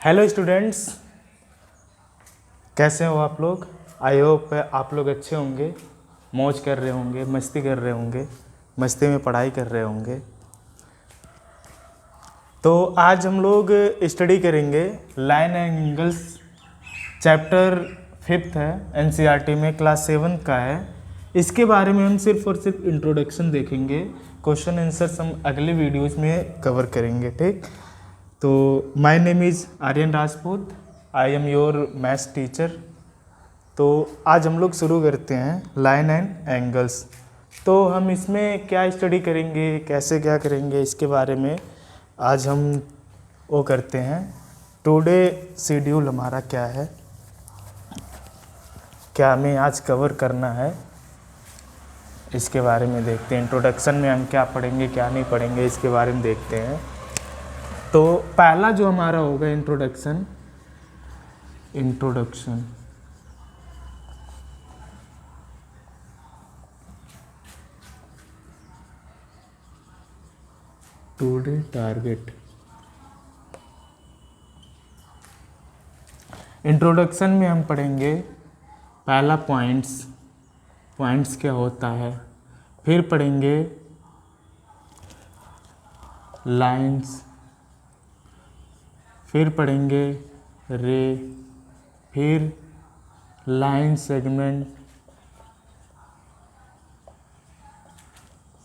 Hello students, कैसे हो आप लोग। आई होप आप लोग अच्छे होंगे, मौज कर रहे होंगे, मस्ती कर रहे होंगे, मस्ती में पढ़ाई कर रहे होंगे। तो आज हम लोग स्टडी करेंगे लाइन एंगल्स, चैप्टर 5th है, एनसीईआरटी में क्लास 7 का है। इसके बारे में हम सिर्फ और सिर्फ इंट्रोडक्शन देखेंगे, क्वेश्चन आंसर्स हम अगले वीडियोज़ में कवर करेंगे। ठीक, तो my name is Aryan Rajput, I am your maths teacher. तो आज हम लोग शुरू करते हैं लाइन एंड एंगल्स। तो हम इसमें क्या स्टडी करेंगे, कैसे क्या करेंगे, इसके बारे में आज हम वो करते हैं। टुडे शेड्यूल हमारा क्या है, क्या हमें आज कवर करना है, इसके बारे में देखते हैं। इंट्रोडक्शन में हम क्या पढ़ेंगे क्या नहीं पढ़ेंगे, इसके बारे में देखते हैं। तो पहला जो हमारा होगा इंट्रोडक्शन टुडे टारगेट। इंट्रोडक्शन में हम पढ़ेंगे पहला पॉइंट्स क्या होता है, फिर पढ़ेंगे लाइंस, फिर पढ़ेंगे रे, फिर लाइन सेगमेंट,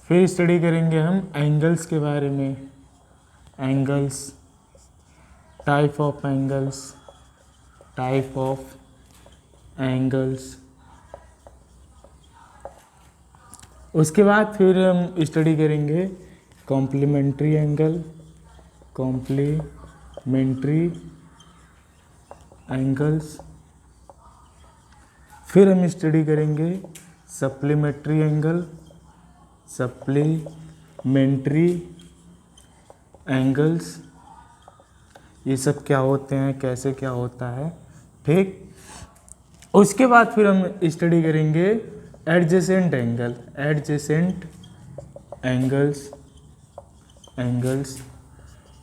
फिर स्टडी करेंगे हम एंगल्स के बारे में, एंगल्स, टाइप ऑफ एंगल्स। उसके बाद फिर हम स्टडी करेंगे कॉम्प्लीमेंट्री एंगल्स, फिर हम स्टडी करेंगे सप्लीमेंट्री एंगल्स। ये सब क्या होते हैं, कैसे क्या होता है, ठीक। उसके बाद फिर हम स्टडी करेंगे एडजेसेंट एंगल्स।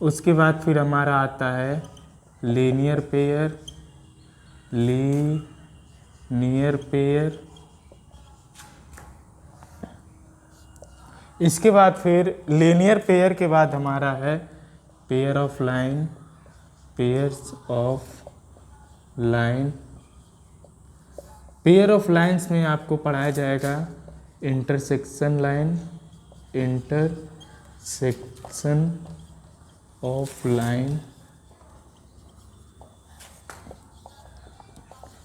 उसके बाद फिर हमारा आता है लीनियर पेयर। इसके बाद फिर लीनियर पेयर के बाद हमारा है पेयर्स ऑफ लाइन्स में आपको पढ़ाया जाएगा इंटरसेक्शन ऑफ लाइन।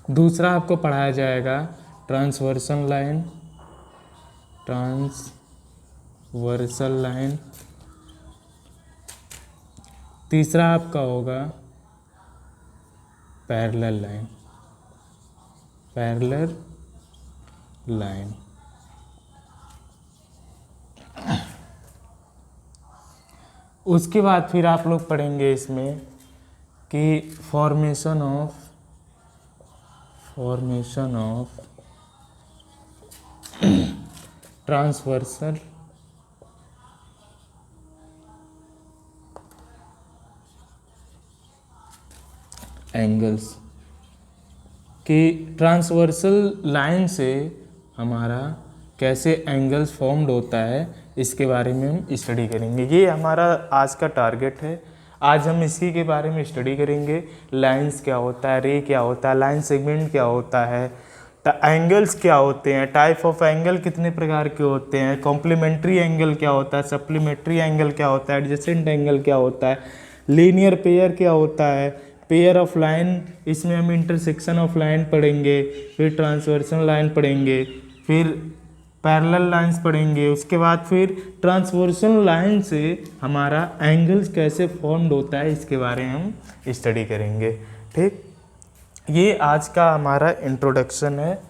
दूसरा आपको पढ़ाया जाएगा ट्रांसवर्सल लाइन। तीसरा आपका होगा पैरेलल लाइन। उसके बाद फिर आप लोग पढ़ेंगे इसमें कि फॉर्मेशन ऑफ ट्रांसवर्सल एंगल्स, कि ट्रांसवर्सल लाइन से हमारा कैसे एंगल्स फॉर्म्ड होता है, इसके बारे में हम स्टडी करेंगे। ये हमारा आज का टारगेट है। आज हम इसी के बारे में स्टडी करेंगे। लाइंस क्या होता है, रे क्या होता है, लाइन सेगमेंट क्या होता है, एंगल्स क्या होते हैं, टाइप ऑफ एंगल कितने प्रकार के होते हैं, कॉम्प्लीमेंट्री एंगल क्या होता है, सप्लीमेंट्री एंगल क्या होता है, एडजेसेंट एंगल क्या होता है, लीनियर पेयर क्या होता है, पेयर ऑफ लाइन, इसमें हम इंटरसेक्शन ऑफ लाइन पढ़ेंगे, फिर ट्रांसवर्सल लाइन पढ़ेंगे, फिर पैरेलल लाइंस पढ़ेंगे। उसके बाद फिर ट्रांसवर्सल लाइन से हमारा एंगल्स कैसे फॉर्म्ड होता है, इसके बारे में हम स्टडी करेंगे। ठीक, ये आज का हमारा इंट्रोडक्शन है,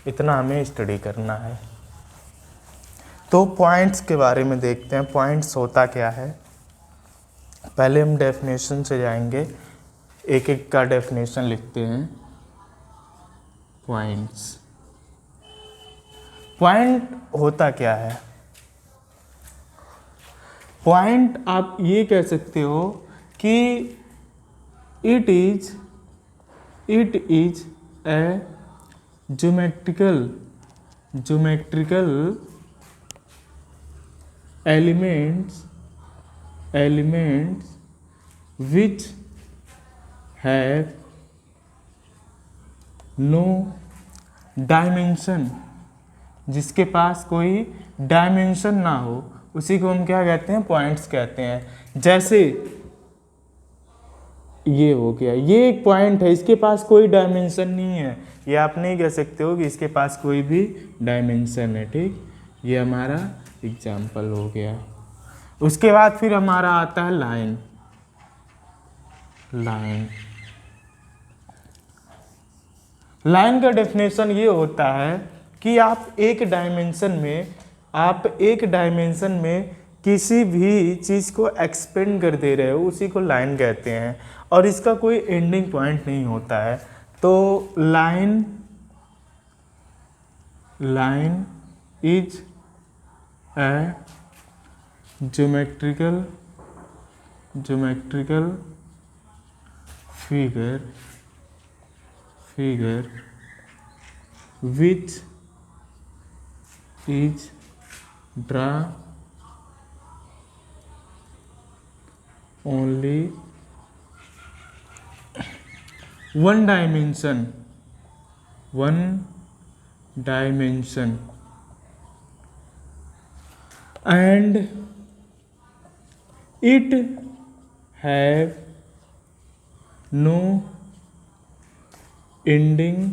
इतना हमें स्टडी करना है। तो पॉइंट्स के बारे में देखते हैं, पॉइंट्स होता क्या है। पहले हम डेफिनेशन से जाएंगे, एक एक का डेफिनेशन लिखते हैं। पॉइंट होता क्या है। पॉइंट आप ये कह सकते हो कि it is a geometrical elements which have no dimension, जिसके पास कोई डायमेंशन ना हो, उसी को हम क्या कहते हैं, पॉइंट्स कहते हैं। जैसे ये हो गया, ये एक पॉइंट है, इसके पास कोई डायमेंशन नहीं है, ये आप नहीं कह सकते हो कि इसके पास कोई भी डायमेंशन है। ठीक, ये हमारा एग्जाम्पल हो गया। उसके बाद फिर हमारा आता है लाइन। लाइन का डेफिनेशन ये होता है कि आप एक डायमेंशन में किसी भी चीज़ को एक्सपेंड कर दे रहे हो, उसी को लाइन कहते हैं, और इसका कोई एंडिंग पॉइंट नहीं होता है। तो line is a geometrical figure which is draw only one dimension and it have no ending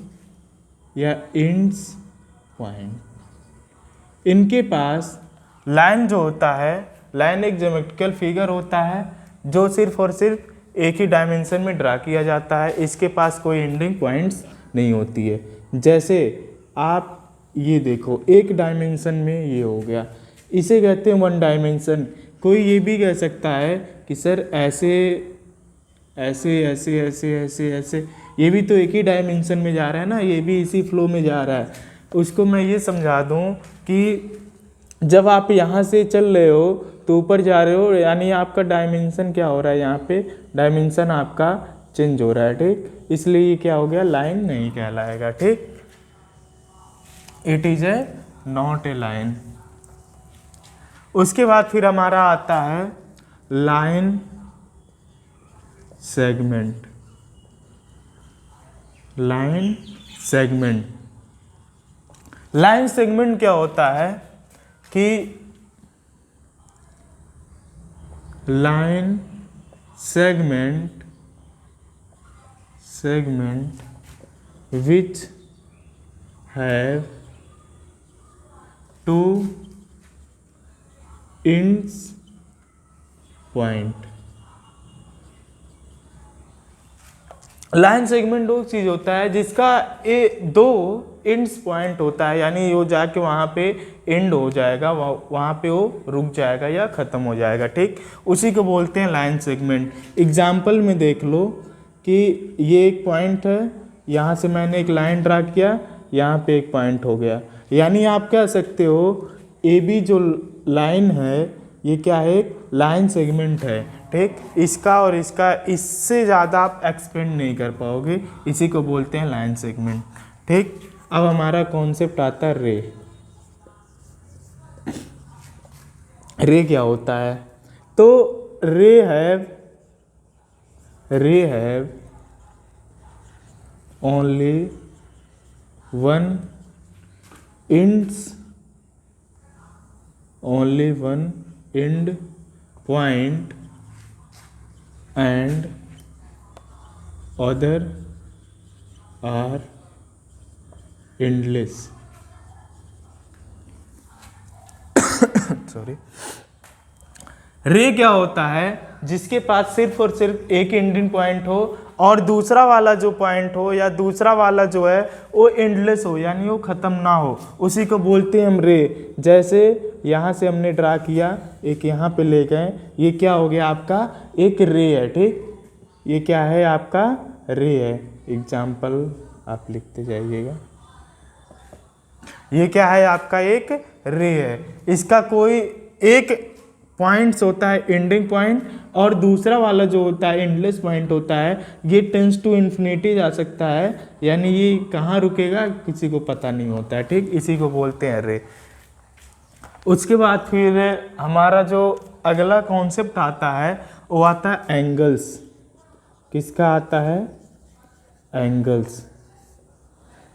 या एंड्स पॉइंट। इनके पास लाइन जो होता है, लाइन एक ज्योमेट्रिकल फिगर होता है जो सिर्फ और सिर्फ एक ही डायमेंशन में ड्रा किया जाता है, इसके पास कोई एंडिंग पॉइंट्स नहीं होती है। जैसे आप ये देखो, एक डायमेंशन में ये हो गया, इसे कहते हैं वन डायमेंशन। कोई ये भी कह सकता है कि सर ऐसे ऐसे ऐसे ऐसे ऐसे ऐसे, ये भी तो एक ही डायमेंशन में जा रहा है ना, ये भी इसी फ्लो में जा रहा है। उसको मैं ये समझा दूं कि जब आप यहाँ से चल रहे हो तो ऊपर जा रहे हो, यानी आपका डायमेंशन क्या हो रहा है, यहाँ पे डायमेंशन आपका चेंज हो रहा है। ठीक, इसलिए ये क्या हो गया, लाइन नहीं कहलाएगा। ठीक, it is a not a line. उसके बाद फिर हमारा आता है लाइन सेगमेंट। लाइन सेगमेंट क्या होता है कि line segment which have two ends point। Line segment वो चीज होता है जिसका दो एंड्स पॉइंट होता है, यानी वो जाके वहाँ पे एंड हो जाएगा, वहाँ पे वो रुक जाएगा या ख़त्म हो जाएगा। ठीक, उसी को बोलते हैं लाइन सेगमेंट। एग्जाम्पल में देख लो कि ये एक पॉइंट है, यहाँ से मैंने एक लाइन ड्रा किया, यहाँ पे एक पॉइंट हो गया, यानी आप कह सकते हो ए बी जो लाइन है ये क्या है, एक लाइन सेगमेंट है। ठीक, इसका और इसका, इससे ज़्यादा आप एक्सपेंड नहीं कर पाओगे, इसी को बोलते हैं लाइन सेगमेंट। ठीक, अब हमारा कॉन्सेप्ट आता है रे। रे क्या होता है, तो रे have only one and point and other are endless। Sorry, रे क्या होता है, जिसके पास सिर्फ और सिर्फ एक एंडिंग पॉइंट हो और दूसरा वाला जो पॉइंट हो या दूसरा वाला जो है वो एंडलेस हो, यानी वो ख़त्म ना हो, उसी को बोलते हैं हम रे। जैसे यहाँ से हमने ड्रा किया, एक यहाँ पे ले गए, ये क्या हो गया आपका, एक रे है। ठीक, ये क्या है आपका, रे है। एग्जाम्पल आप लिखते जाइएगा, ये क्या है आपका, एक रे है। इसका कोई एक पॉइंट्स होता है एंडिंग पॉइंट, और दूसरा वाला जो होता है एंडलेस पॉइंट होता है, ये टेंस टू इन्फिनिटी जा सकता है, यानी ये कहाँ रुकेगा किसी को पता नहीं होता है, ठीक, इसी को बोलते हैं रे। उसके बाद फिर हमारा जो अगला कॉन्सेप्ट आता है वो आता है एंगल्स। किसका आता है? एंगल्स।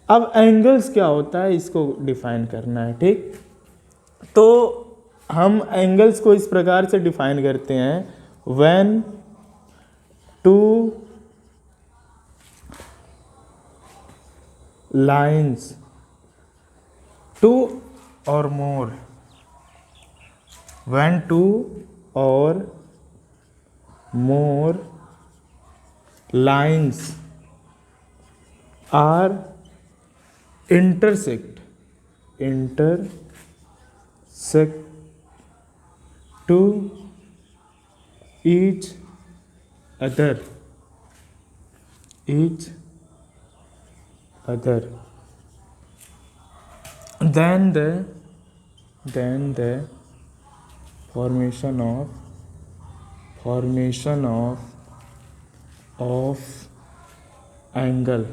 अब एंगल्स क्या होता है इसको डिफाइन करना है, ठीक। तो हम एंगल्स को इस प्रकार से डिफाइन करते हैं, व्हेन टू लाइन्स, टू और मोर, when two or more lines are intersect to each other, then the formation of angle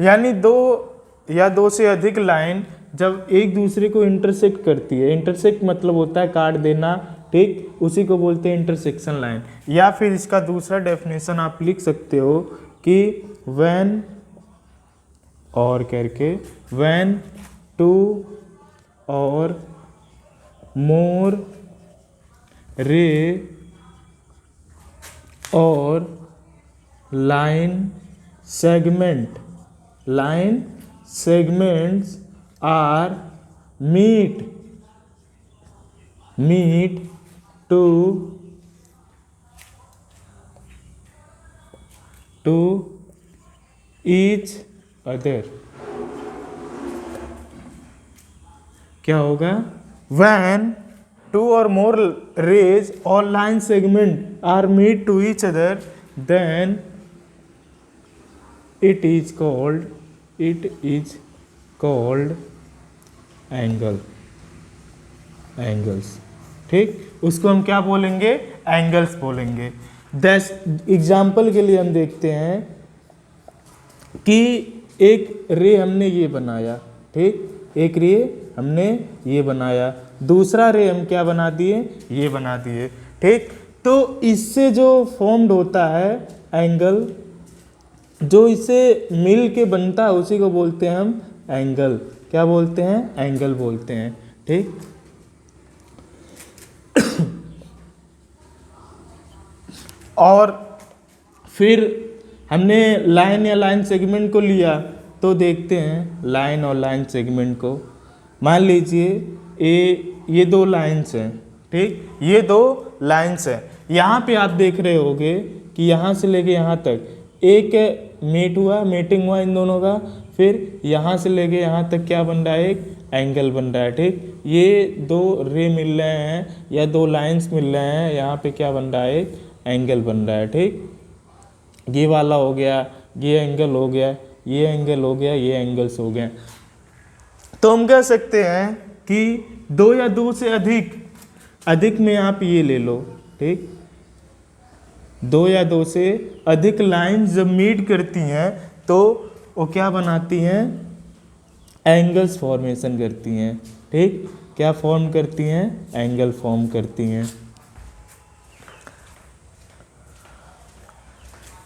यानी दो या दो से अधिक लाइन जब एक दूसरे को इंटरसेक्ट करती है, इंटरसेक्ट मतलब होता है काट देना, ठीक, उसी को बोलते हैं इंटरसेक्शन लाइन। या फिर इसका दूसरा डेफिनेशन आप लिख सकते हो कि व्हेन और करके, व्हेन टू और मोर रे और line segments are meet to each other. क्या होगा? When two or more rays or line segment are meet to each other, then it is called angles, ठीक, उसको हम क्या बोलेंगे? एंगल्स बोलेंगे। एग्जाम्पल के लिए हम देखते हैं कि एक रे हमने ये बनाया, ठीक, एक रे हमने ये बनाया, दूसरा रे हम क्या बना दिए? ये बना दिए, ठीक। तो इससे जो फॉर्म्ड होता है एंगल, जो इससे मिल के बनता है उसी को बोलते हैं हम एंगल। क्या बोलते हैं? एंगल बोलते हैं, ठीक। और फिर हमने लाइन या लाइन सेगमेंट को लिया, तो देखते हैं लाइन और लाइन सेगमेंट को। मान लीजिए ये दो लाइन्स हैं, ठीक, ये दो लाइन्स हैं। यहाँ पे आप देख रहे होगे कि यहाँ से लेके यहाँ तक एक मीटिंग हुआ इन दोनों का, फिर यहाँ से लेके यहाँ तक क्या बन रहा है? एक एंगल बन रहा है, ठीक। ये दो रे मिल रहे हैं या दो लाइन्स मिल रहे हैं, यहाँ पे क्या बन रहा है? एक एंगल बन रहा है, ठीक। ये वाला हो गया, ये एंगल हो गया, ये एंगल हो गया, ये एंगल्स हो गए। तो हम कह सकते हैं कि दो या दो से अधिक में आप ये ले लो, ठीक, दो या दो से अधिक लाइंस जब मीट करती हैं तो वो क्या बनाती हैं? एंगल्स फॉर्मेशन करती हैं, ठीक। क्या फॉर्म करती हैं? एंगल फॉर्म करती हैं।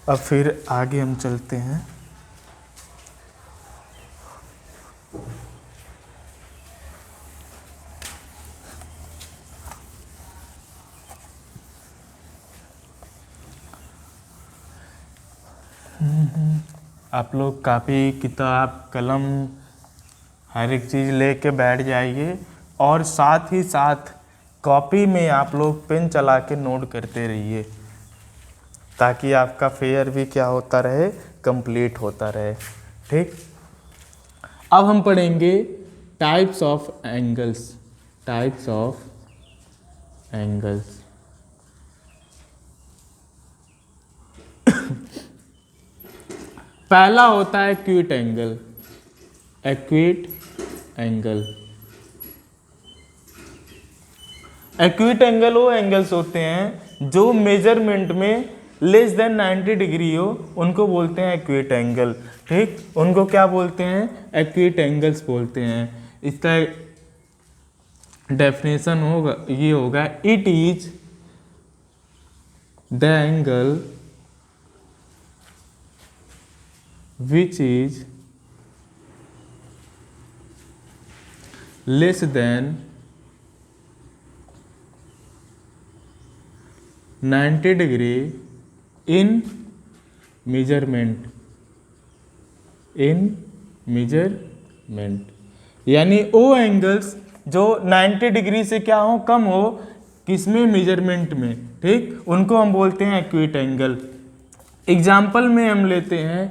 अब फिर आगे हम चलते हैं। आप लोग कापी, किताब, कलम, हर एक चीज़ लेके बैठ जाइए, और साथ ही साथ कॉपी में आप लोग पेन चला के नोट करते रहिए, ताकि आपका फेयर भी क्या होता रहे? कंप्लीट होता रहे, ठीक। अब हम पढ़ेंगे टाइप्स ऑफ एंगल्स। पहला होता है एक्यूट एंगल। एक्यूट एंगल वो एंगल्स होते हैं जो मेजरमेंट में लेस देन 90 डिग्री हो, उनको बोलते हैं एक्यूट एंगल। ठीक, उनको क्या बोलते हैं? एक्यूट एंगल्स बोलते हैं। इसका डेफिनेशन होगा, ये होगा, it is the angle which is less than 90 degree in measurement, यानी वो एंगल्स जो 90 डिग्री से क्या हो, कम हो, किसमें? मेजरमेंट में। ठीक, उनको हम बोलते हैं एक्यूट एंगल। एग्जाम्पल में हम लेते हैं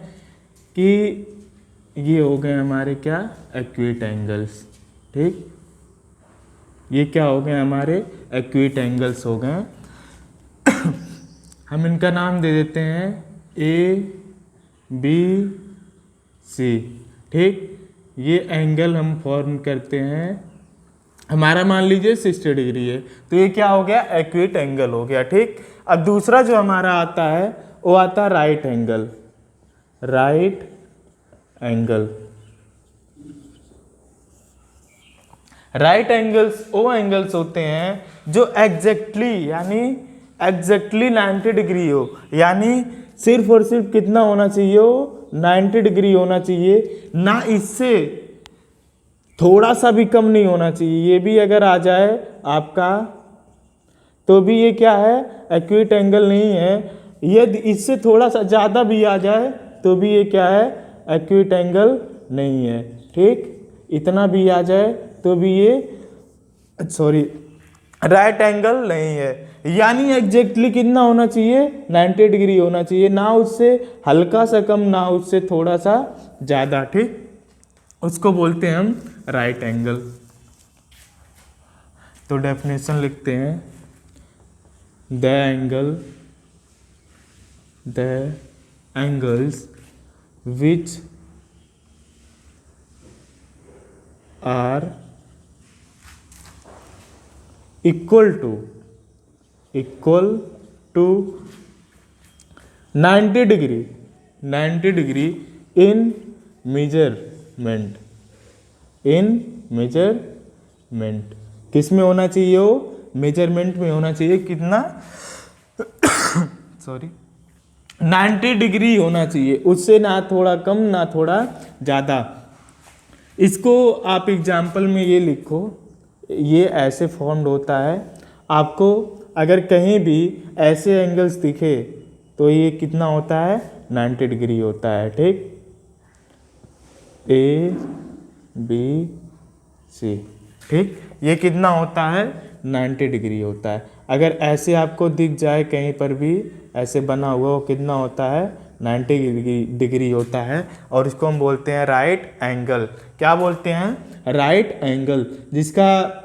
कि ये हो गए हमारे क्या? Acute angles. ठीक, ये क्या हो गए? हमारे एक्यूट एंगल्स हो गए। हम इनका नाम दे देते हैं ए, बी, सी। ठीक, ये एंगल हम फॉर्म करते हैं, हमारा मान लीजिए 60 डिग्री है, तो ये क्या हो गया? एक्यूट एंगल हो गया। ठीक, अब दूसरा जो हमारा आता है वो आता है right angle. Right angle, right angles वो एंगल्स होते हैं जो एग्जैक्टली, यानी एग्जैक्टली 90 डिग्री हो, यानी सिर्फ और सिर्फ कितना होना चाहिए हो? 90 डिग्री होना चाहिए, ना इससे थोड़ा सा भी कम नहीं होना चाहिए। ये भी अगर आ जाए आपका तो भी ये क्या है? एक्यूट एंगल नहीं है। यदि इससे थोड़ा सा ज़्यादा भी आ जाए तो भी ये क्या है? एक्यूट एंगल नहीं है। ठीक, इतना भी आ जाए तो भी ये राइट एंगल नहीं है। यानी एग्जैक्टली कितना होना चाहिए? 90 डिग्री होना चाहिए, ना उससे हल्का सा कम, ना उससे थोड़ा सा ज़्यादा। ठीक, उसको बोलते हैं हम राइट एंगल। तो डेफिनेशन लिखते हैं, the angles which are equal to 90 degree in measurement. किस में होना चाहिए हो? मेजरमेंट में होना चाहिए। कितना? 90 डिग्री होना चाहिए, उससे ना थोड़ा कम ना थोड़ा ज़्यादा। इसको आप एग्जाम्पल में ये लिखो, ये ऐसे फॉर्म्ड होता है। आपको अगर कहीं भी ऐसे एंगल्स दिखे तो ये कितना होता है? 90 डिग्री होता है। ठीक, ए, बी, सी। ठीक, ये कितना होता है? 90 डिग्री होता है। अगर ऐसे आपको दिख जाए कहीं पर भी ऐसे बना हुआ, वो कितना होता है? 90 डिग्री होता है, और इसको हम बोलते हैं राइट एंगल। क्या बोलते हैं? राइट एंगल, जिसका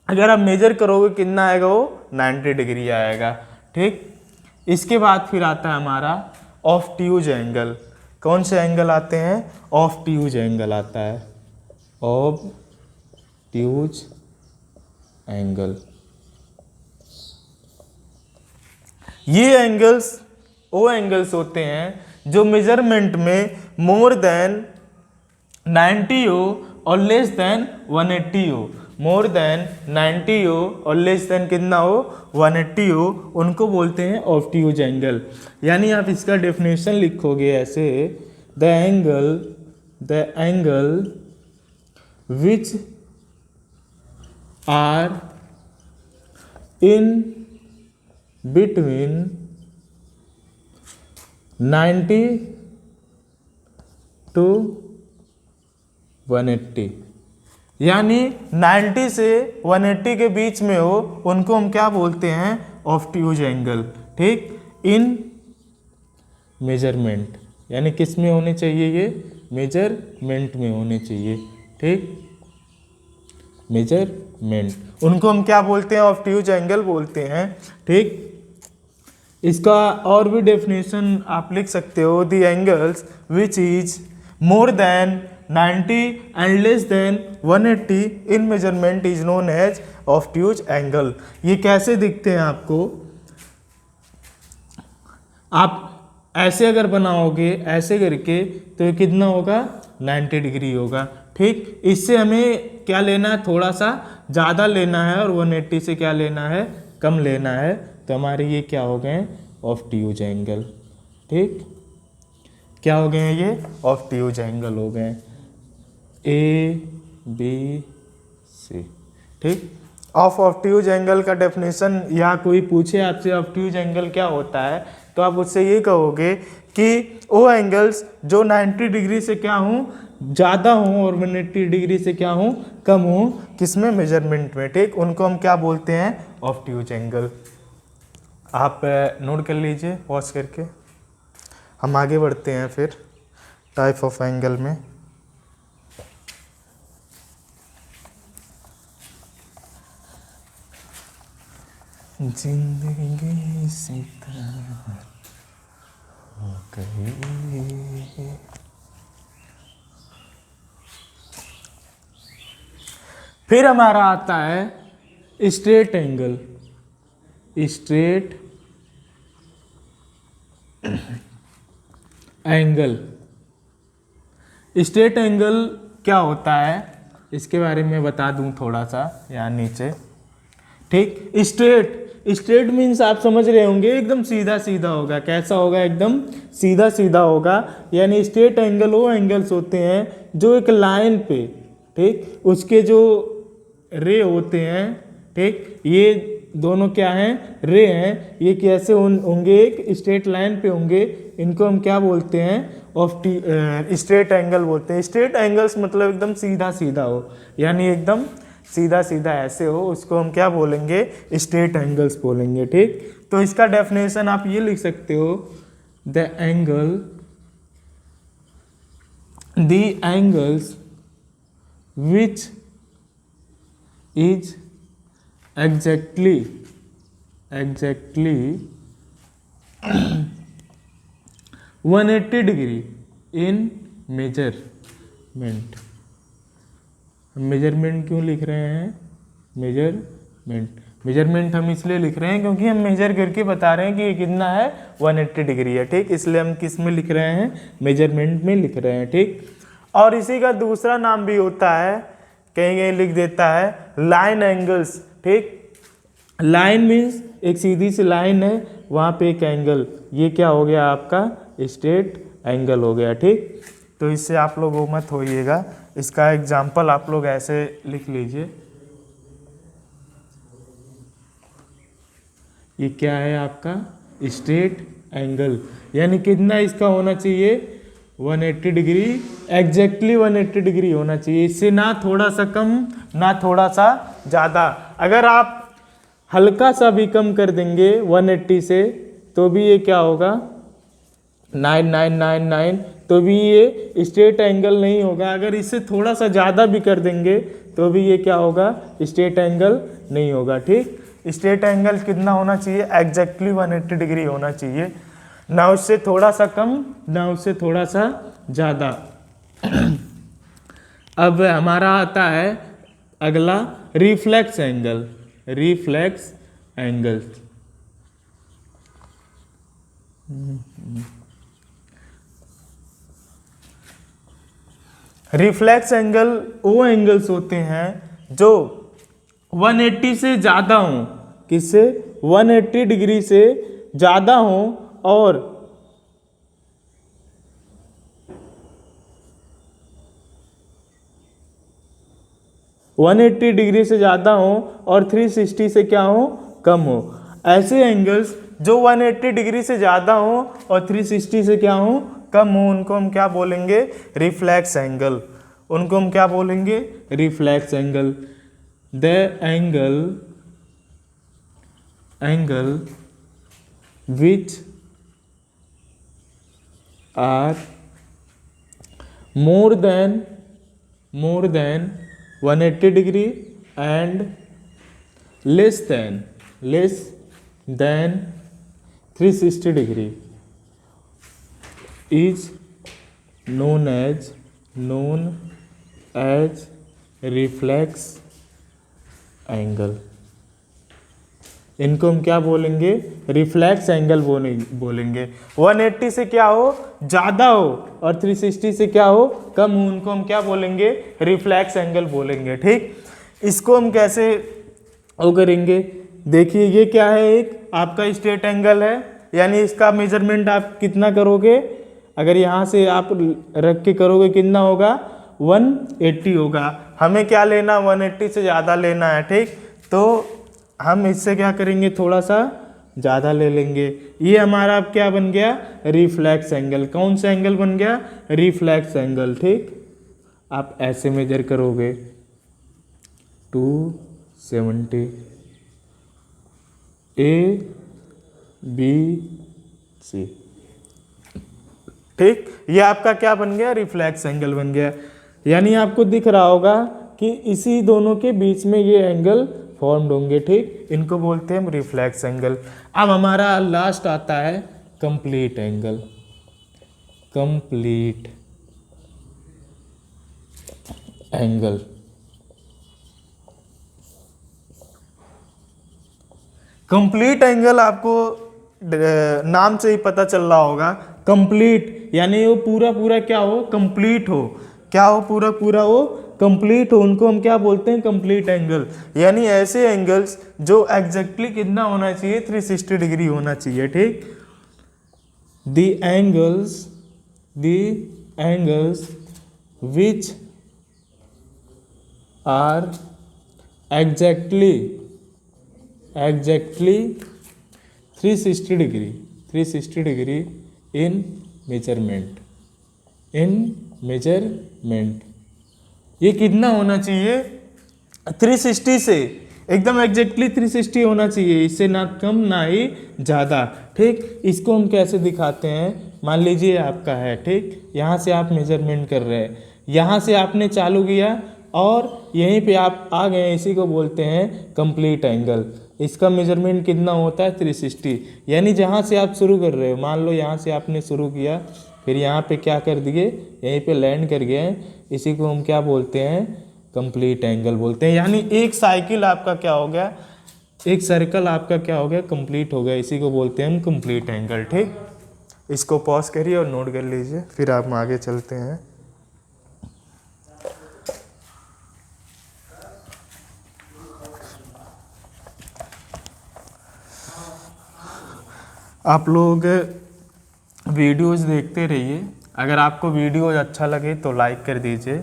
अगर आप मेजर करोगे कितना आएगा? वो 90 डिग्री आएगा। ठीक, इसके बाद फिर आता है हमारा ऑब्ट्यूज एंगल। कौन से एंगल आते हैं? ऑब्ट्यूज एंगल आता है। ऑब्ट्यूज एंगल, ये एंगल्स वो एंगल्स होते हैं जो मेजरमेंट में मोर देन 90 हो और लेस देन 180 हो। मोर देन 90 हो और लेस देन कितना हो? 180 हो, उनको बोलते हैं ऑब्ट्यूज एंगल। यानी आप इसका डेफिनेशन लिखोगे ऐसे, the angle which are in between 90 to 180, यानी 90 से 180 के बीच में हो, उनको हम क्या बोलते हैं? Obtuse angle. ठीक, इन मेजरमेंट, यानी किस में होने चाहिए? ये मेजरमेंट में होने चाहिए। ठीक, मेजरमेंट, उनको हम क्या बोलते हैं? ऑब्ट्यूज एंगल बोलते हैं। ठीक, इसका और भी डेफिनेशन आप लिख सकते हो, the angles which is more than 90 and less than 180 in measurement is known as obtuse angle. ये कैसे दिखते हैं आपको, आप ऐसे अगर बनाओगे ऐसे करके तो ये कितना होगा 90 डिग्री होगा। ठीक, इससे हमें क्या लेना है, थोड़ा सा ज़्यादा लेना है और 180 से क्या लेना है, कम लेना है। तो हमारे ये क्या हो गए ऑब्ट्यूज एंगल। ठीक, क्या हो गए हैं ये ऑब्ट्यूज एंगल हो गए ए बी सी। ठीक, ऑफ ऑब्ट्यूज एंगल का डेफिनेशन या कोई पूछे आपसे ऑब्ट्यूज एंगल क्या होता है तो आप उससे ये कहोगे कि वो एंगल्स जो 90 डिग्री से क्या हूँ ज़्यादा हूँ और 180 डिग्री से क्या हूँ कम हूँ, किसमें, मेजरमेंट में। ठीक, उनको हम क्या बोलते हैं, ऑब्ट्यूज एंगल। आप नोट कर लीजिए पॉज करके, हम आगे बढ़ते हैं फिर टाइप ऑफ एंगल में। जिंदगी सीता हो गई। फिर हमारा आता है straight angle. Straight angle, straight angle क्या होता है इसके बारे में बता दूं थोड़ा सा यहाँ नीचे। ठीक, स्ट्रेट मीन्स आप समझ रहे होंगे एकदम सीधा सीधा होगा। कैसा होगा, एकदम सीधा सीधा होगा। यानी स्ट्रेट एंगल वो एंगल्स होते हैं जो एक लाइन पे, ठीक, उसके जो रे होते हैं, ठीक, ये दोनों क्या हैं, रे हैं। ये कैसे होंगे, एक स्ट्रेट लाइन पे होंगे। इनको हम क्या बोलते हैं, स्ट्रेट एंगल बोलते हैं। स्ट्रेट एंगल्स मतलब एकदम सीधा सीधा हो, यानी एकदम सीधा सीधा ऐसे हो, उसको हम क्या बोलेंगे, स्ट्रेट एंगल्स बोलेंगे। ठीक, तो इसका डेफिनेशन आप ये लिख सकते हो, the angles which is exactly 180 degree in measurement. Measurement क्यों लिख रहे हैं, मेजरमेंट हम इसलिए लिख रहे हैं क्योंकि हम मेजर करके बता रहे हैं कि ये कितना है 180 डिग्री है। ठीक, इसलिए हम किस में लिख रहे हैं, मेजरमेंट में लिख रहे हैं। ठीक, और इसी का दूसरा नाम भी होता है, कहीं कहीं लिख देता है लाइन एंगल्स। ठीक, लाइन मीन्स एक सीधी सी लाइन है, वहाँ पे एक एंगल, ये क्या हो गया आपका स्ट्रेट एंगल हो गया। ठीक, तो इससे आप लोग वो मत होइएगा। इसका एग्जाम्पल आप लोग ऐसे लिख लीजिए, ये क्या है आपका स्ट्रेट एंगल, यानी कितना इसका होना चाहिए 180 डिग्री, एग्जैक्टली 180 डिग्री होना चाहिए। इससे ना थोड़ा सा कम ना थोड़ा सा ज़्यादा। अगर आप हल्का सा भी कम कर देंगे 180 से तो भी ये क्या होगा 9999, तो भी ये स्ट्रेट एंगल नहीं होगा। अगर इससे थोड़ा सा ज़्यादा भी कर देंगे तो भी ये क्या होगा, स्ट्रेट एंगल नहीं होगा। ठीक, स्ट्रेट एंगल कितना होना चाहिए, एग्जैक्टली 180 डिग्री होना चाहिए, ना उससे थोड़ा सा कम ना उससे थोड़ा सा ज़्यादा। अब हमारा आता है अगला reflex angle. Reflex angle, reflex angle वो एंगल्स होते हैं जो 180 से ज़्यादा हों, किससे 180 डिग्री से ज़्यादा हों और 180 डिग्री से ज़्यादा हो और 360 से क्या हो, कम हो। ऐसे एंगल्स जो 180 डिग्री से ज़्यादा हो और 360 से क्या हो, कम हो, उनको हम क्या बोलेंगे, रिफ्लेक्स एंगल। उनको हम क्या बोलेंगे, reflex angle. The angle which are more than 180 degree and less than 360 degree is known as known as reflex angle. इनको हम क्या बोलेंगे? रिफ्लेक्स एंगल बोलेंगे। 180 से क्या हो? ज़्यादा हो और 360 से क्या हो? कम हो, उनको हम क्या बोलेंगे? रिफ्लेक्स एंगल बोलेंगे। ठीक, इसको हम कैसे वो करेंगे? देखिए ये क्या है, एक आपका स्ट्रेट एंगल है, यानी इसका मेजरमेंट आप कितना करोगे? अगर यहाँ से आप रख के करोगे कितना होगा? 180 होगा। हमें क्या लेना? 180 से ज़्यादा लेना है। ठीक, तो हम इससे क्या करेंगे? थोड़ा सा ज़्यादा ले लेंगे। ये हमारा अब क्या बन गया? Reflex angle. कौन सा एंगल बन गया? Reflex angle. ठीक, आप ऐसे मेजर करोगे 270 ABC। ठीक, ये आपका क्या बन गया? रिफ्लेक्स एंगल बन गया। यानी आपको दिख रहा होगा कि इसी दोनों के बीच में ये एंगल फॉर्म्ड होंगे। ठीक, इनको बोलते हैं हम रिफ्लेक्स एंगल। अब हमारा लास्ट आता है complete angle. Complete angle, complete angle आपको नाम से ही पता चल रहा होगा। कंप्लीट यानी वो पूरा पूरा क्या हो? कंप्लीट हो। क्या हो? पूरा पूरा हो, कंप्लीट हो। उनको हम क्या बोलते हैं? Complete angle. यानी ऐसे एंगल्स जो एग्जैक्टली कितना होना चाहिए? 360 डिग्री होना चाहिए। ठीक, the angles which are exactly 360 degree in measurement. ये कितना होना चाहिए? 360 से एकदम एग्जैक्टली 360 होना चाहिए, इससे ना कम ना ही ज़्यादा। ठीक, इसको हम कैसे दिखाते हैं? मान लीजिए आपका है, ठीक, यहाँ से आप मेजरमेंट कर रहे हैं, यहाँ से आपने चालू किया और यहीं पे आप आ गए, इसी को बोलते हैं कंप्लीट एंगल। इसका मेजरमेंट कितना होता है? 360। यानी जहाँ से आप शुरू कर रहे हो, मान लो यहाँ से आपने शुरू किया, फिर यहाँ पे क्या कर दिए? यहीं पे लैंड कर गए, इसी को हम क्या बोलते हैं? कंप्लीट एंगल बोलते हैं। यानी एक साइकिल आपका क्या हो गया? एक सर्कल आपका क्या हो गया? कंप्लीट हो गया, इसी को बोलते हैं हम कंप्लीट एंगल। ठीक, इसको पॉज करिए और नोट कर लीजिए, फिर आप आगे चलते हैं। आप लोग वीडियोज़ देखते रहिए। अगर आपको वीडियो अच्छा लगे तो लाइक कर दीजिए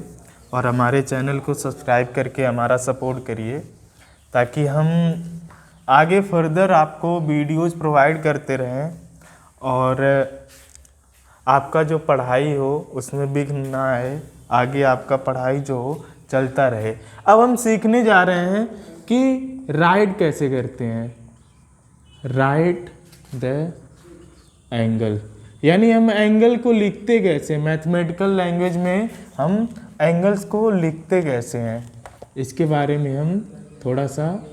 और हमारे चैनल को सब्सक्राइब करके हमारा सपोर्ट करिए, ताकि हम आगे फर्दर आपको वीडियोज़ प्रोवाइड करते रहें और आपका जो पढ़ाई हो उसमें विघ्न ना आए, आगे आपका पढ़ाई जो हो चलता रहे। अब हम सीखने जा रहे हैं कि राइट कैसे करते हैं। राइट द एंगल, यानी हम एंगल को लिखते कैसे? मैथमेटिकल लैंग्वेज में हम एंगल्स को लिखते कैसे हैं, इसके बारे में हम थोड़ा सा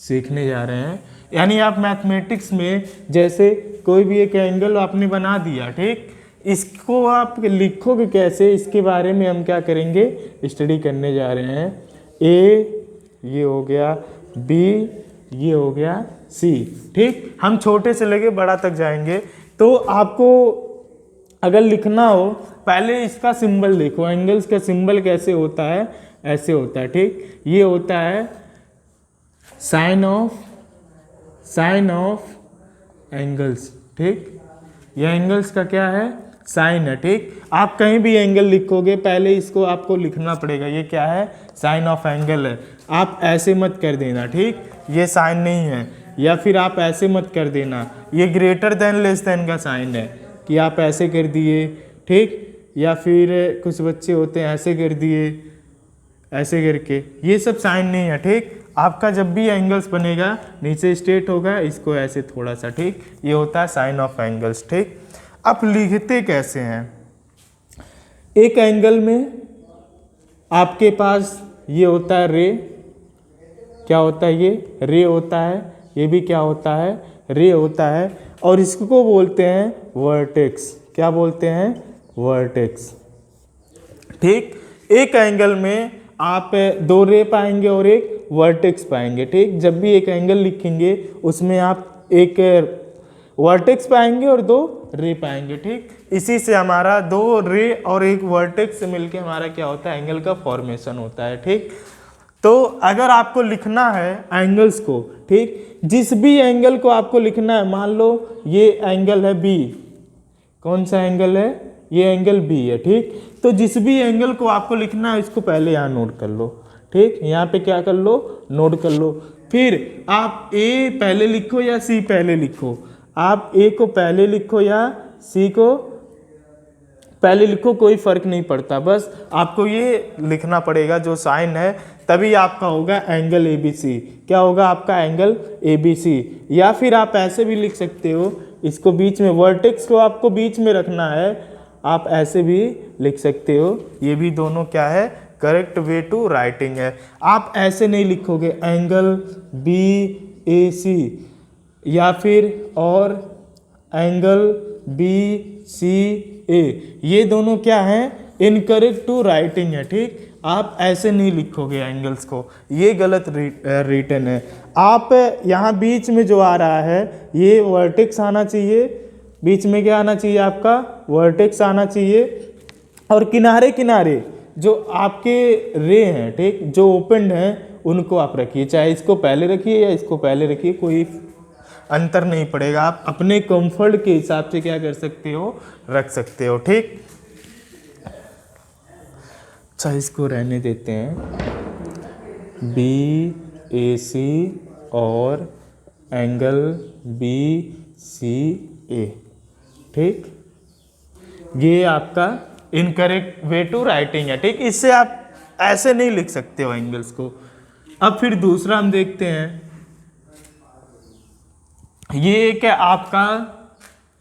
सीखने जा रहे हैं। यानी आप मैथमेटिक्स में जैसे कोई भी एक एंगल आपने बना दिया, ठीक, इसको आप लिखोगे कैसे, इसके बारे में हम क्या करेंगे? स्टडी करने जा रहे हैं। ए ये हो गया, बी ये हो गया, सी। ठीक, हम छोटे से लेके बड़ा तक जाएंगे। तो आपको अगर लिखना हो, पहले इसका सिंबल देखो। एंगल्स का सिंबल कैसे होता है? ऐसे होता है। ठीक, ये होता है साइन ऑफ एंगल्स। ठीक, यह एंगल्स का क्या है? साइन है। ठीक, आप कहीं भी एंगल लिखोगे पहले इसको आपको लिखना पड़ेगा। ये क्या है? साइन ऑफ एंगल है। आप ऐसे मत कर देना, ठीक, ये साइन नहीं है। या फिर आप ऐसे मत कर देना, ये ग्रेटर देन लेस देन का साइन है, कि आप ऐसे कर दिए, ठीक, या फिर कुछ बच्चे होते हैं ऐसे कर दिए, ऐसे करके, ये सब साइन नहीं है। ठीक, आपका जब भी एंगल्स बनेगा नीचे स्ट्रेट होगा, इसको ऐसे थोड़ा सा, ठीक, ये होता है साइन ऑफ एंगल्स। ठीक, अब लिखते कैसे हैं? एक एंगल में आपके पास ये होता है रे, क्या होता है? ये रे होता है, ये भी क्या होता है? रे होता है, और इसको बोलते हैं वर्टेक्स। क्या बोलते हैं? वर्टेक्स। ठीक। एक एंगल में आप दो रे पाएंगे और एक वर्टेक्स पाएंगे, ठीक। जब भी एक एंगल लिखेंगे उसमें आप एक वर्टेक्स पाएंगे और दो रे पाएंगे, ठीक। इसी से हमारा दो रे और एक वर्टेक्स से मिलके हमारा क्या होता है, एंगल का फॉर्मेशन होता है, ठीक। तो अगर आपको लिखना है एंगल्स को, ठीक, जिस भी एंगल को आपको लिखना है, मान लो ये एंगल है बी, कौन सा एंगल है, ये एंगल बी है, ठीक। तो जिस भी एंगल को आपको लिखना है इसको पहले यहाँ नोट कर लो, ठीक। यहाँ पे क्या कर लो, नोट कर लो। फिर आप ए पहले लिखो या सी पहले लिखो, आप ए को पहले लिखो या सी को पहले लिखो, कोई फर्क नहीं पड़ता, बस आपको ये लिखना पड़ेगा जो साइन है, तभी आपका होगा एंगल ABC। क्या होगा आपका एंगल ABC। या फिर आप ऐसे भी लिख सकते हो, इसको बीच में, वर्टेक्स को आपको बीच में रखना है, आप ऐसे भी लिख सकते हो। ये भी दोनों क्या है, करेक्ट वे टू राइटिंग है। आप ऐसे नहीं लिखोगे एंगल BAC या फिर और एंगल BCA, ये दोनों क्या है, इनकरेक्ट टू राइटिंग है, ठीक। आप ऐसे नहीं लिखोगे एंगल्स को, ये गलत रिटन है। आप यहाँ बीच में जो आ रहा है ये वर्टेक्स आना चाहिए, बीच में क्या आना चाहिए आपका, वर्टेक्स आना चाहिए। और किनारे किनारे जो आपके रे हैं, ठीक, जो ओपन हैं उनको आप रखिए, चाहे इसको पहले रखिए या इसको पहले रखिए, कोई अंतर नहीं पड़ेगा। आप अपने कंफर्ट के हिसाब से क्या कर सकते हो, रख सकते हो, ठीक। अच्छा इसको रहने देते हैं, BAC और एंगल BCA, ठीक। ये आपका इनकरेक्ट वे टू राइटिंग है, ठीक। इससे आप ऐसे नहीं लिख सकते हो एंगल्स को। अब फिर दूसरा हम देखते हैं, ये एक आपका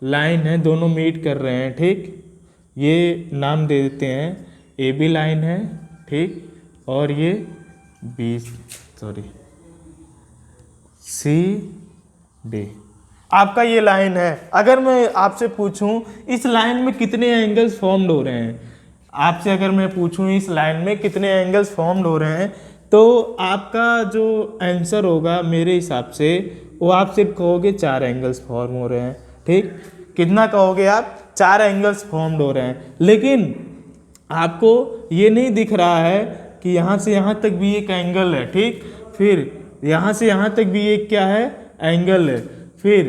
लाइन है, दोनों मीट कर रहे हैं, ठीक। ये नाम दे देते हैं AB लाइन है, ठीक, और ये CD आपका ये लाइन है। अगर मैं आपसे पूछूं इस लाइन में कितने एंगल्स फॉर्म्ड हो रहे हैं, आपसे अगर मैं पूछूं इस लाइन में कितने एंगल्स फॉर्म्ड हो रहे हैं, तो आपका जो आंसर होगा मेरे हिसाब से वो आप सिर्फ कहोगे 4 एंगल्स फॉर्म हो रहे हैं, ठीक। कितना कहोगे आप, 4 एंगल्स फॉर्म्ड हो रहे हैं। लेकिन आपको ये नहीं दिख रहा है कि यहाँ से यहाँ तक भी एक एंगल है, ठीक। फिर यहाँ से यहाँ तक भी एक क्या है, एंगल है। फिर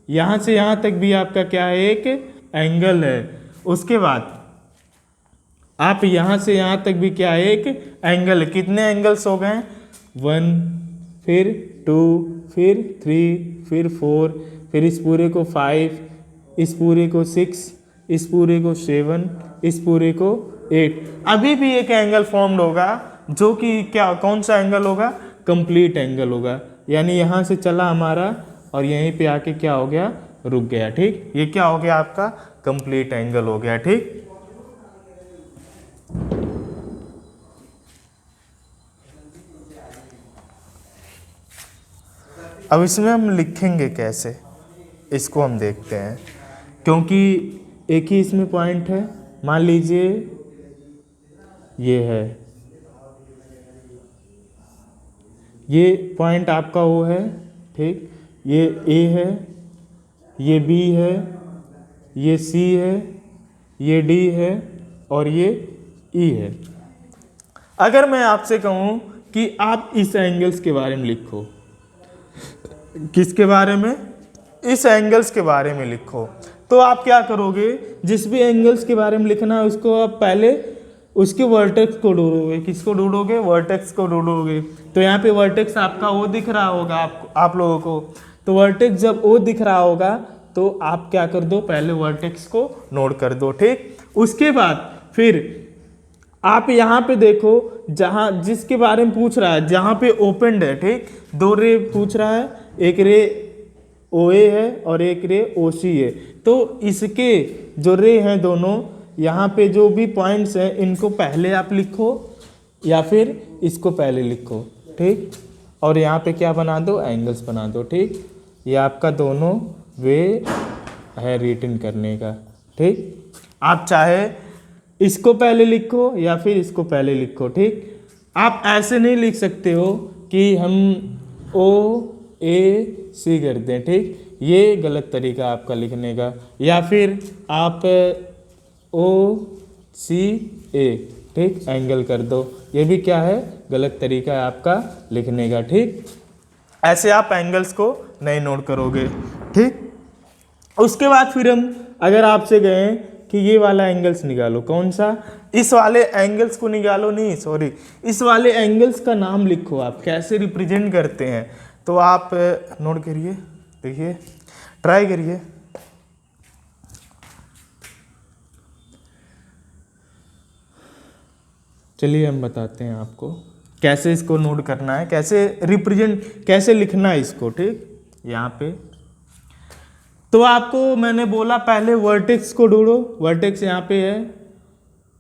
यहाँ से यहाँ तक भी आपका क्या है, एक एंगल है। उसके बाद आप यहाँ से यहाँ तक भी क्या है, एक एंगल है। कितने एंगल्स हो गए, 1, फिर 2, फिर 3, फिर 4, फिर इस पूरे को 5, इस पूरे को 6, इस पूरे को 7, इस पूरे को 8। अभी भी एक एंगल फॉर्म्ड होगा जो कि क्या, कौन सा एंगल होगा, कंप्लीट एंगल होगा। यानी यहाँ से चला हमारा और यहीं पे आके क्या हो गया, रुक गया, ठीक। ये क्या हो गया आपका, कंप्लीट एंगल हो गया, ठीक। अब इसमें हम लिखेंगे कैसे, इसको हम देखते हैं, क्योंकि एक ही इसमें पॉइंट है। मान लीजिए ये है, ये पॉइंट आपका वो है, ठीक। ये A है, ये B है, ये C है, ये D है और ये E है। अगर मैं आपसे कहूँ कि आप इस एंगल्स के बारे में लिखो, किसके बारे में, इस एंगल्स के बारे में लिखो, तो आप क्या करोगे, जिस भी एंगल्स के बारे में लिखना है उसको आप पहले उसके वर्टेक्स को ढूंढोगे। किसको ढूंढोगे, वर्टेक्स को ढूंढोगे। तो यहाँ पे वर्टेक्स आपका वो दिख रहा होगा आप लोगों को। तो वर्टेक्स जब वो दिख रहा होगा तो आप क्या कर दो, पहले वर्टेक्स को नोट कर दो, ठीक। उसके बाद फिर आप यहाँ पे देखो, जहाँ जिसके बारे में पूछ रहा है, जहाँ पे ओपनड है, ठीक, 2 रे पूछ रहा है, एक रे OA है और एक रे OC है। तो इसके जो रे हैं दोनों, यहाँ पे जो भी पॉइंट्स हैं इनको पहले आप लिखो या फिर इसको पहले लिखो, ठीक। और यहाँ पे क्या बना दो, एंगल्स बना दो, ठीक। ये आपका दोनों वे है रिटन करने का, ठीक। आप चाहे इसको पहले लिखो या फिर इसको पहले लिखो, ठीक। आप ऐसे नहीं लिख सकते हो कि हम ओ ए सी कर दें, ठीक, ये गलत तरीका आपका लिखने का। या फिर आप ओ सी ए, ठीक, एंगल कर दो, ये भी क्या है, गलत तरीका है आपका लिखने का, ठीक। ऐसे आप एंगल्स को नहीं नोट करोगे, ठीक। उसके बाद फिर हम अगर आपसे गए कि ये वाला एंगल्स निकालो, कौन सा, इस वाले एंगल्स को निकालो, नहीं सॉरी, इस वाले एंगल्स का नाम लिखो, आप कैसे रिप्रेजेंट करते हैं। तो आप नोट करिए, देखिए, ट्राई करिए। चलिए हम बताते हैं आपको कैसे इसको नोट करना है, कैसे रिप्रेजेंट, कैसे लिखना है इसको, ठीक। यहाँ पे तो आपको मैंने बोला पहले वर्टेक्स को ढूंढो, वर्टेक्स यहाँ पे है,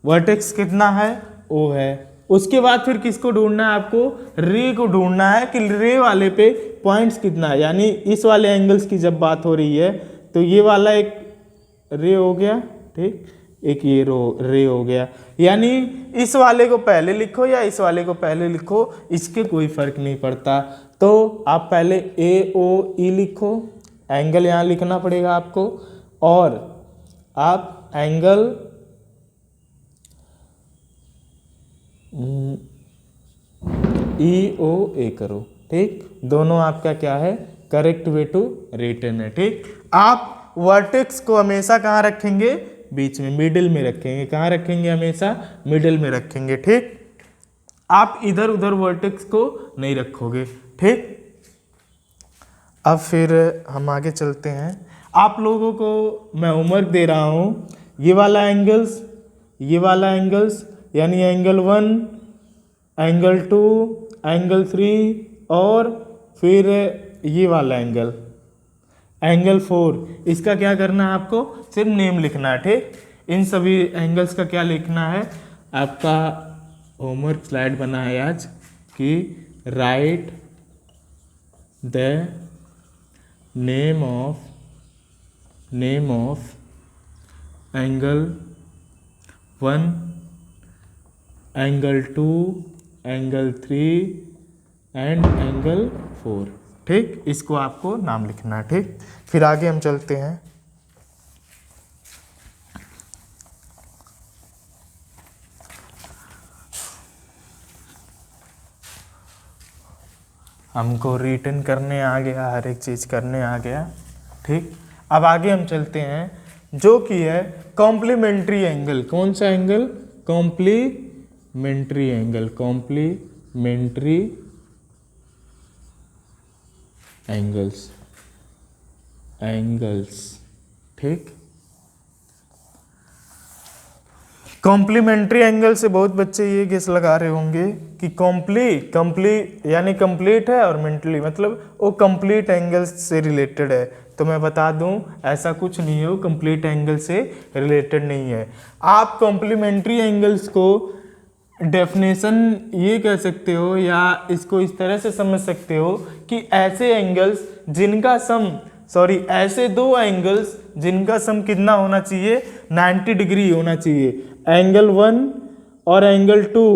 वर्टेक्स कितना है, ओ है। उसके बाद फिर किसको ढूंढना है, आपको रे को ढूंढना है कि रे वाले पे पॉइंट्स कितना है, यानी इस वाले एंगल्स की जब बात हो रही है तो ये वाला एक रे हो गया, ठीक, एक ये रे हो गया, यानी इस वाले को पहले लिखो या इस वाले को पहले लिखो, इसके कोई फर्क नहीं पड़ता। तो आप पहले ए ओ ई लिखो, एंगल यहाँ लिखना पड़ेगा आपको, और आप एंगल ई ओ ए करो, ठीक। दोनों आपका क्या है, करेक्ट वे टू रिटन है, ठीक। आप वर्टेक्स को हमेशा कहाँ रखेंगे, बीच में, मिडिल में रखेंगे। कहाँ रखेंगे, हमेशा मिडिल में रखेंगे, ठीक। आप इधर उधर वर्टेक्स को नहीं रखोगे, ठीक। अब फिर हम आगे चलते हैं। आप लोगों को मैं होमवर्क दे रहा हूँ, ये वाला एंगल्स, ये वाला एंगल्स, यानी एंगल 1, एंगल 2, एंगल 3 और फिर ये वाला एंगल, एंगल 4, इसका क्या करना है, आपको सिर्फ नेम लिखना है, ठीक। इन सभी एंगल्स का क्या लिखना है, आपका होमवर्क स्लाइड बना है आज कि right the name of angle 1, angle 2, angle 3 and angle 4, ठीक। इसको आपको नाम लिखना है, ठीक। फिर आगे हम चलते हैं। हमको रिटन करने आ गया, हर एक चीज़ करने आ गया, ठीक। अब आगे हम चलते हैं जो कि है कॉम्प्लीमेंट्री एंगल। कौन सा angle, complementary angle, complementary angles, ठीक। कॉम्प्लीमेंट्री एंगल से बहुत बच्चे ये गेस लगा रहे होंगे कि कंप्लीट यानी कंप्लीट है और मेंटली मतलब वो कंप्लीट एंगल से रिलेटेड है। तो मैं बता दूं ऐसा कुछ नहीं है, वो कंप्लीट एंगल से रिलेटेड नहीं है। आप कॉम्प्लीमेंट्री एंगल्स को डेफिनेशन ये कह सकते हो या इसको इस तरह से समझ सकते हो कि ऐसे एंगल्स जिनका सम ऐसे दो एंगल्स जिनका सम कितना होना चाहिए, 90 डिग्री होना चाहिए। एंगल 1 और एंगल 2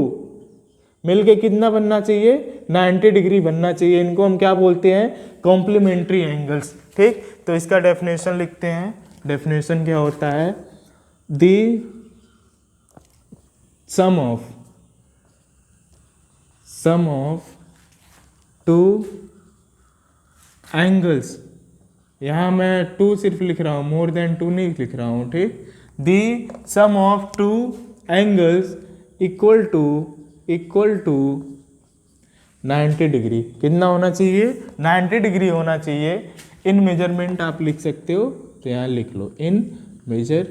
मिलके कितना बनना चाहिए, 90 डिग्री बनना चाहिए। इनको हम क्या बोलते हैं, कॉम्प्लीमेंट्री एंगल्स, ठीक। तो इसका डेफिनेशन लिखते हैं। डेफिनेशन क्या होता है, दी सम ऑफ टू एंगल्स, यहाँ मैं 2 सिर्फ लिख रहा हूँ, मोर देन 2 नहीं लिख रहा हूँ, ठीक। The sum of two angles equal to 90 degree. कितना होना चाहिए, 90 डिग्री होना चाहिए। इन मेजरमेंट आप लिख सकते हो, तो यहाँ लिख लो इन मेजर्ड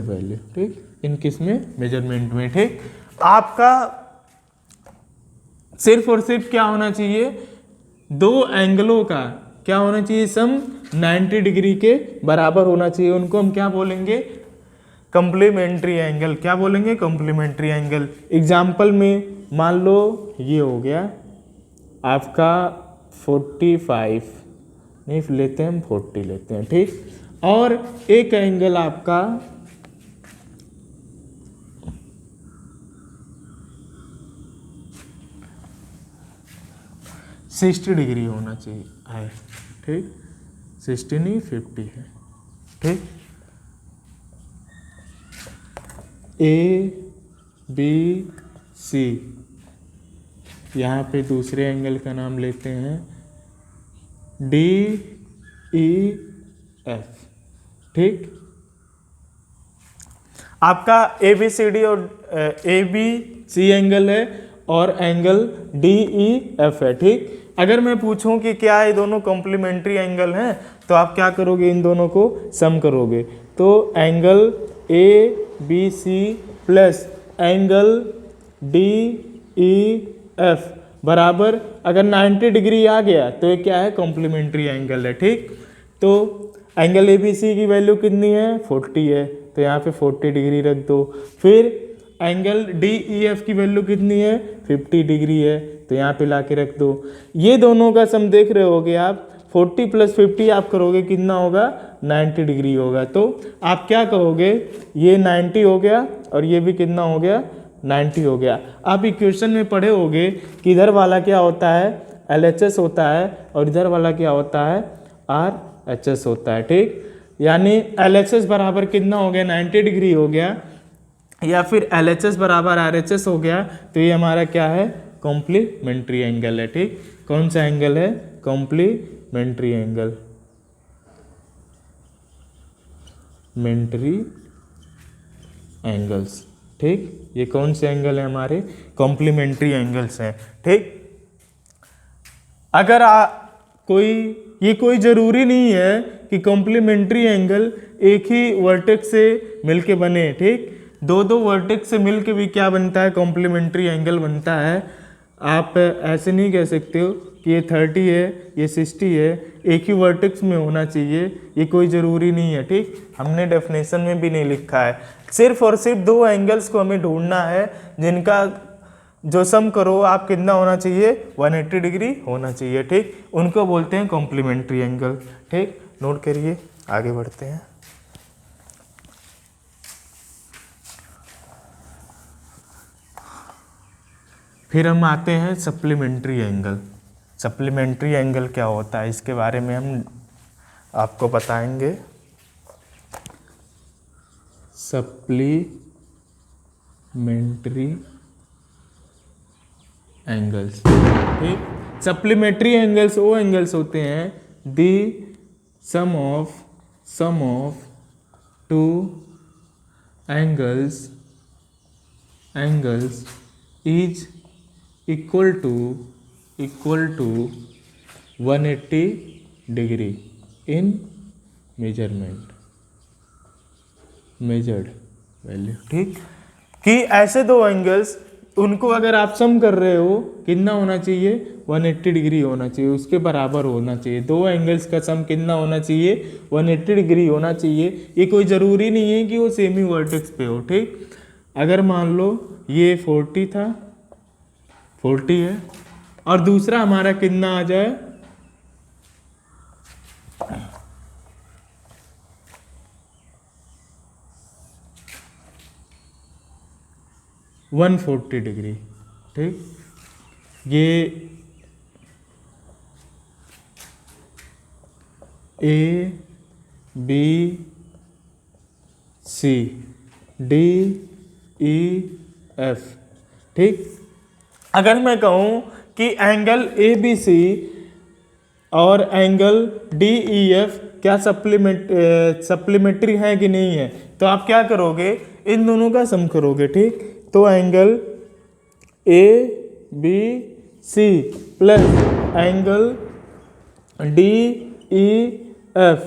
वैल्यू, ठीक। इन किस में, मेजरमेंट में, ठीक। आपका सिर्फ और सिर्फ क्या होना चाहिए, दो एंगलों का क्या होना चाहिए, सम 90 डिग्री के बराबर होना चाहिए। उनको हम क्या बोलेंगे, कॉम्प्लीमेंट्री एंगल। क्या बोलेंगे, कॉम्प्लीमेंट्री एंगल। एग्जाम्पल में मान लो ये हो गया आपका 45, नहीं लेते हैं हम 40 लेते हैं, ठीक। और एक एंगल आपका 60 डिग्री होना चाहिए है, ठीक, 60 नहीं 50 है, ठीक। ABC, यहाँ पे दूसरे एंगल का नाम लेते हैं DEF, ठीक। आपका ABCD और ABC एंगल है और एंगल DEF है, ठीक। अगर मैं पूछूं कि क्या ये दोनों कॉम्प्लीमेंट्री एंगल हैं, तो आप क्या करोगे, इन दोनों को सम करोगे, तो angle ABC plus angle DEF बराबर, अगर 90 डिग्री आ गया तो ये क्या है, कॉम्प्लीमेंट्री एंगल है, ठीक। तो एंगल ABC की वैल्यू कितनी है, 40 है, तो यहाँ पे 40 डिग्री रख दो। फिर एंगल DEF की वैल्यू कितनी है, 50 डिग्री है, तो यहाँ पे ला के रख दो। ये दोनों का सम देख रहे होगे आप, 40 प्लस 50 आप करोगे कितना होगा, 90 डिग्री होगा। तो आप क्या कहोगे, ये 90 हो गया और ये भी कितना हो गया, 90 हो गया। आप इक्वेशन में पढ़े होगे कि इधर वाला क्या होता है, LHS होता है, और इधर वाला क्या होता है, RHS होता है, ठीक। यानी LHS बराबर कितना हो गया, 90 डिग्री हो गया, या फिर LHS बराबर RHS हो गया, तो ये हमारा क्या है, कॉम्प्लीमेंट्री एंगल है, ठीक। कौन सा एंगल है, कॉम्प्लीमेंट्री एंगल, मेंट्री एंगल्स, ठीक। ये कौन से एंगल है, हमारे कॉम्प्लीमेंट्री एंगल्स हैं, ठीक। अगर ये कोई ज़रूरी नहीं है कि कॉम्प्लीमेंट्री एंगल एक ही वर्टेक्स से मिलके बने, ठीक। दो वर्टेक्स से मिलके भी क्या बनता है, कॉम्प्लीमेंट्री एंगल बनता है। आप ऐसे नहीं कह सकते हो कि ये 30 है, ये 60 है, एक ही वर्टेक्स में होना चाहिए, ये कोई ज़रूरी नहीं है, ठीक। हमने डेफिनेशन में भी नहीं लिखा है, सिर्फ और सिर्फ दो एंगल्स को हमें ढूंढना है जिनका जो सम करो आप कितना होना चाहिए, 180 डिग्री होना चाहिए, ठीक। उनको बोलते हैं कॉम्प्लीमेंट्री एंगल, ठीक। नोट करिए, आगे बढ़ते हैं। फिर हम आते हैं सप्लीमेंट्री एंगल। सप्लीमेंट्री एंगल क्या होता है, इसके बारे में हम आपको बताएंगे। सप्लीमेंट्री एंगल्स, ठीक। सप्लीमेंट्री एंगल्स वो एंगल्स होते हैं the sum of two angles is equal to 180 degree in measured value, ठीक। कि ऐसे दो एंगल्स, उनको अगर आप सम कर रहे हो कितना होना चाहिए, 180 डिग्री होना चाहिए, उसके बराबर होना चाहिए। दो एंगल्स का सम कितना होना चाहिए, 180 डिग्री होना चाहिए। ये कोई ज़रूरी नहीं है कि वो सेमी वर्टेक्स पे हो, ठीक। अगर मान लो ये 40 था, 40 है, और दूसरा हमारा कितना आ जाए, 140 डिग्री, ठीक। ये ABCDEF, ठीक। अगर मैं कहूँ कि एंगल ABC और एंगल DEF क्या सप्लीमेंट्री है कि नहीं है, तो आप क्या करोगे, इन दोनों का सम करोगे, ठीक। तो angle ABC plus angle DEF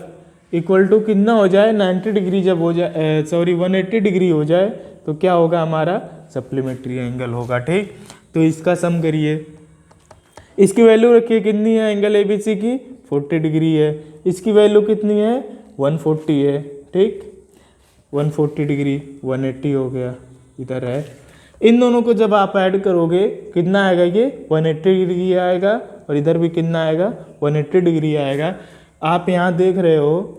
equal to कितना हो जाए, 90 डिग्री जब हो जाए, 180 डिग्री हो जाए, तो क्या होगा, हमारा सप्लीमेंट्री एंगल होगा, ठीक। तो इसका सम करिए, इसकी वैल्यू रखिए कितनी है, एंगल ABC की 40 डिग्री है, इसकी वैल्यू कितनी है, 140 है, ठीक। 140 डिग्री 180 हो गया, इधर है। इन दोनों को जब आप ऐड करोगे कितना आएगा, ये 180 डिग्री आएगा, और इधर भी कितना आएगा, 180 डिग्री आएगा। आप यहाँ देख रहे हो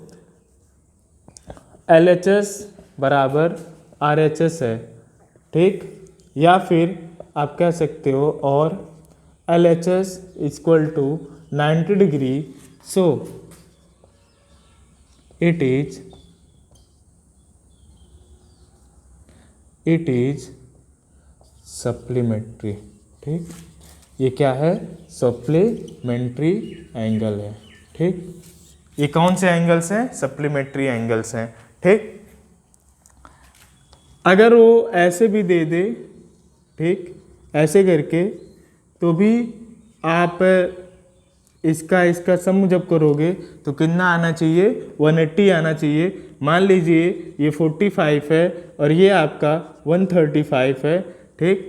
LHS बराबर RHS है, ठीक। या फिर आप कह सकते हो, और LHS equal to 90 degree, so it is supplementary. ठीक, ये क्या है? सप्लीमेंट्री एंगल है। ठीक, ये कौन से एंगल्स हैं? सप्लीमेंट्री एंगल्स हैं। ठीक, अगर वो ऐसे भी दे दे, ठीक, ऐसे करके, तो भी आप इसका सम जब करोगे तो कितना आना चाहिए? 180 आना चाहिए। मान लीजिए ये 45 है और ये आपका 135 है। ठीक,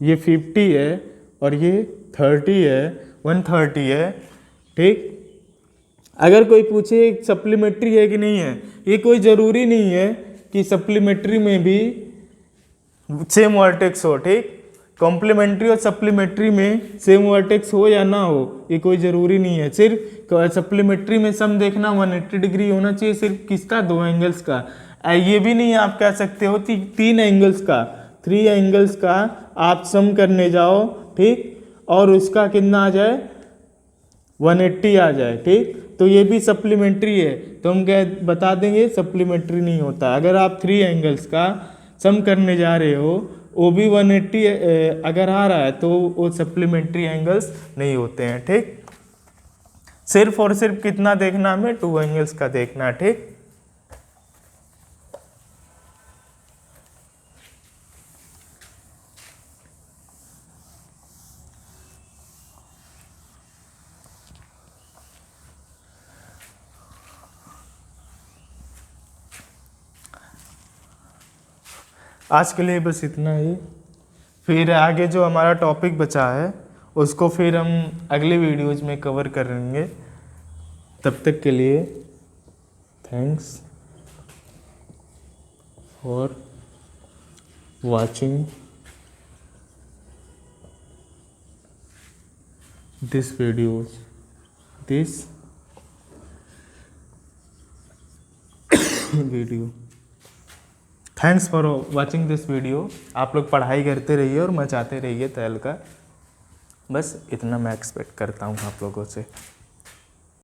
ये 50 है और ये 30 है, 130 है। ठीक, अगर कोई पूछे सप्लीमेंट्री है कि नहीं है, ये कोई ज़रूरी नहीं है कि सप्लीमेंट्री में भी सेम वर्टेक्स हो। ठीक, कॉम्प्लीमेंट्री और सप्लीमेंट्री में सेम वर्टेक्स हो या ना हो, ये कोई ज़रूरी नहीं है। सिर्फ सप्लीमेंट्री में सम देखना 180 डिग्री होना चाहिए, सिर्फ किसका? 2 एंगल्स का। ये भी नहीं आप कह सकते हो 3 एंगल्स का, 3 एंगल्स का आप सम करने जाओ। ठीक, और उसका कितना आ जाए? 180 आ जाए। ठीक, तो ये भी सप्लीमेंट्री है, तो हम क्या बता देंगे? सप्लीमेंट्री नहीं होता। अगर आप 3 एंगल्स का सम करने जा रहे हो, वो भी 180 अगर आ रहा है, तो वो सप्लीमेंट्री एंगल्स नहीं होते हैं। ठीक, सिर्फ और सिर्फ कितना देखना हमें? 2 एंगल्स का देखना। ठीक, आज के लिए बस इतना ही। फिर आगे जो हमारा टॉपिक बचा है उसको फिर हम अगले वीडियोज में कवर करेंगे। तब तक के लिए thanks for watching this video. Thanks for watching this video. आप लोग पढ़ाई करते रहिए और मचाते रहिए तहलका। बस इतना मैं एक्सपेक्ट करता हूँ आप लोगों से।